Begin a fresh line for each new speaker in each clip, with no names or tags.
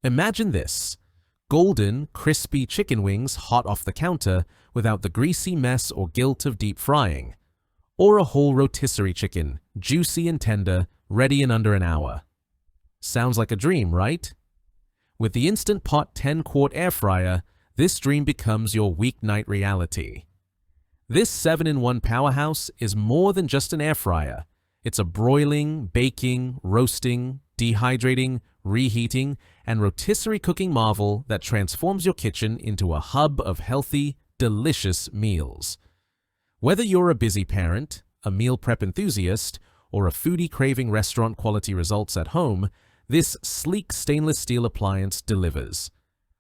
Imagine this: golden, crispy chicken wings hot off the counter without the greasy mess or guilt of deep frying. Or a whole rotisserie chicken, juicy and tender, ready in under an hour. Sounds like a dream, right? With the Instant Pot 10-quart air fryer, this dream becomes your weeknight reality. This 7-in-1 powerhouse is more than just an air fryer. It's a broiling, baking, roasting, dehydrating, reheating, and rotisserie cooking marvel that transforms your kitchen into a hub of healthy, delicious meals. Whether you're a busy parent, a meal prep enthusiast, or a foodie craving restaurant-quality results at home, this sleek stainless steel appliance delivers.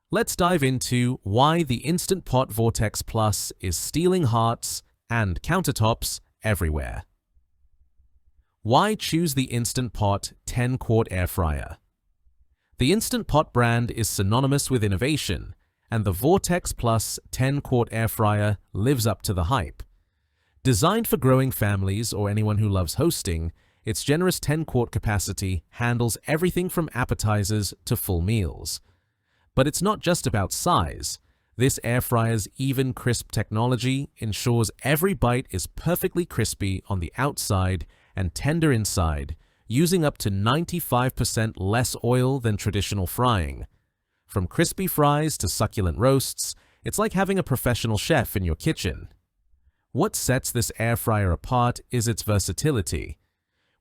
Let's dive into why the Instant Pot Vortex Plus is stealing hearts and countertops everywhere. Why choose the Instant Pot 10-quart air fryer? The Instant Pot brand is synonymous with innovation, and the Vortex Plus 10-quart air fryer lives up to the hype. Designed for growing families or anyone who loves hosting, its generous 10-quart capacity handles everything from appetizers to full meals. But it's not just about size. This air fryer's EvenCrisp technology ensures every bite is perfectly crispy on the outside and tender inside, using up to 95% less oil than traditional frying. From crispy fries to succulent roasts, it's like having a professional chef in your kitchen. What sets this air fryer apart is its versatility.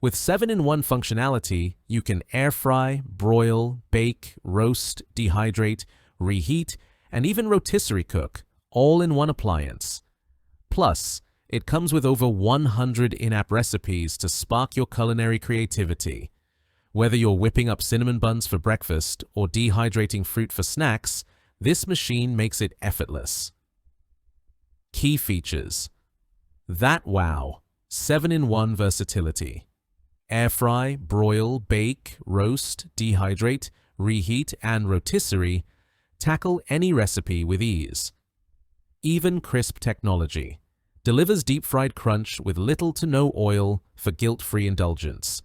With 7-in-1 functionality, you can air fry, broil, bake, roast, dehydrate, reheat, and even rotisserie cook, all in one appliance. Plus, it comes with over 100 in-app recipes to spark your culinary creativity. Whether you're whipping up cinnamon buns for breakfast or dehydrating fruit for snacks, this machine makes it effortless. Key features: that wow, 7-in-1 versatility. Air fry, broil, bake, roast, dehydrate, reheat, and rotisserie tackle any recipe with ease. EvenCrisp Technology delivers deep-fried crunch with little to no oil for guilt-free indulgence.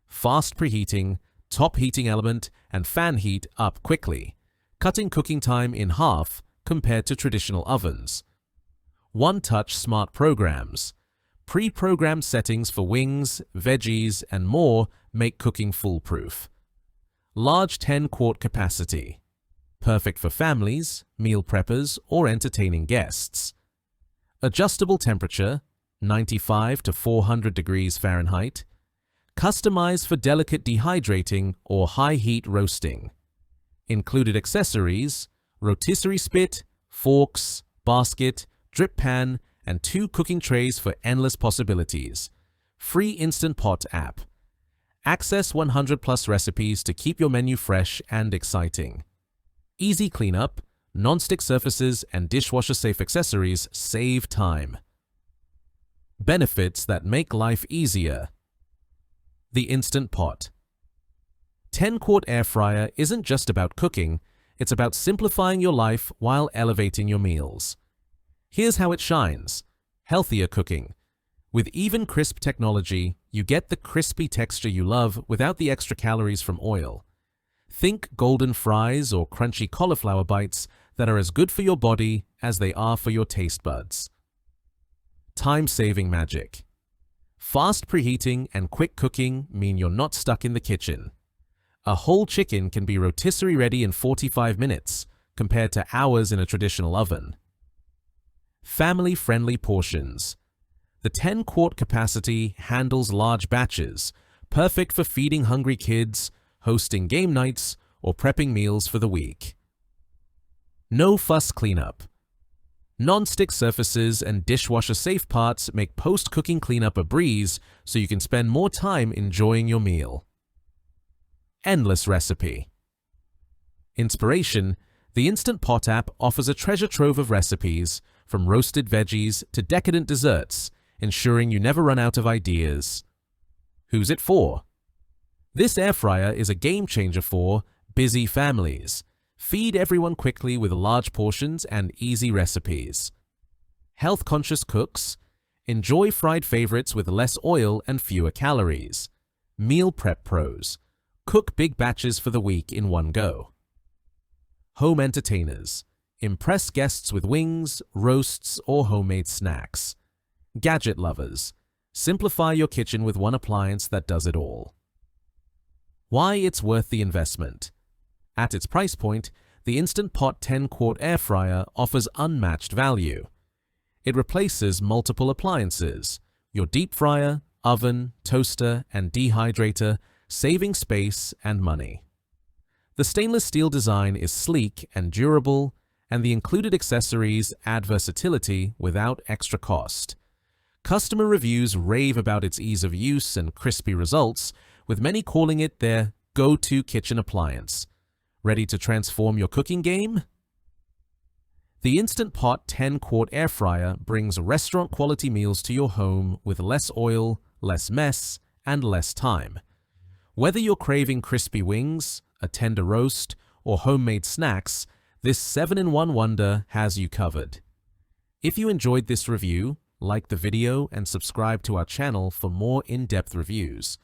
Fast preheating, top heating element, and fan heat up quickly, cutting cooking time in half compared to traditional ovens. One-touch smart programs. Pre-programmed settings for wings, veggies, and more make cooking foolproof. Large 10-quart capacity. Perfect for families, meal preppers, or entertaining guests. Adjustable temperature, 95 to 400 degrees Fahrenheit. Customized for delicate dehydrating or high-heat roasting. Included accessories: rotisserie spit, forks, basket, drip pan, and 2 cooking trays for endless possibilities. Free Instant Pot app. Access 100+ recipes to keep your menu fresh and exciting. Easy cleanup, non-stick surfaces, and dishwasher-safe accessories save time. Benefits that make life easier. The Instant Pot 10-quart air fryer isn't just about cooking, it's about simplifying your life while elevating your meals. Here's how it shines: healthier cooking. With EvenCrisp technology, you get the crispy texture you love without the extra calories from oil. Think golden fries or crunchy cauliflower bites that are as good for your body as they are for your taste buds. Time-saving magic. Fast preheating and quick cooking mean you're not stuck in the kitchen. A whole chicken can be rotisserie ready in 45 minutes, compared to hours in a traditional oven. Family-friendly portions. The 10-quart capacity handles large batches, perfect for feeding hungry kids, hosting game nights, or prepping meals for the week. No fuss cleanup. Non-stick surfaces and dishwasher-safe parts make post-cooking cleanup a breeze, so you can spend more time enjoying your meal. Endless recipe. Inspiration. The Instant Pot app offers a treasure trove of recipes, from roasted veggies to decadent desserts, ensuring you never run out of ideas. Who's it for? This air fryer is a game changer for busy families. Feed everyone quickly with large portions and easy recipes. Health-conscious cooks. Enjoy fried favorites with less oil and fewer calories. Meal prep pros. Cook big batches for the week in one go. Home entertainers. Impress guests with wings, roasts, or homemade snacks. Gadget lovers. Simplify your kitchen with one appliance that does it all. Why it's worth the investment. At its price point, the Instant Pot 10-quart air fryer offers unmatched value. It replaces multiple appliances, your deep fryer, oven, toaster, and dehydrator, saving space and money. The stainless steel design is sleek and durable, and the included accessories add versatility without extra cost. Customer reviews rave about its ease of use and crispy results, with many calling it their go-to kitchen appliance. Ready to transform your cooking game? The Instant Pot 10-quart air fryer brings restaurant-quality meals to your home with less oil, less mess, and less time. Whether you're craving crispy wings, a tender roast, or homemade snacks, this 7-in-1 wonder has you covered. If you enjoyed this review, like the video and subscribe to our channel for more in-depth reviews.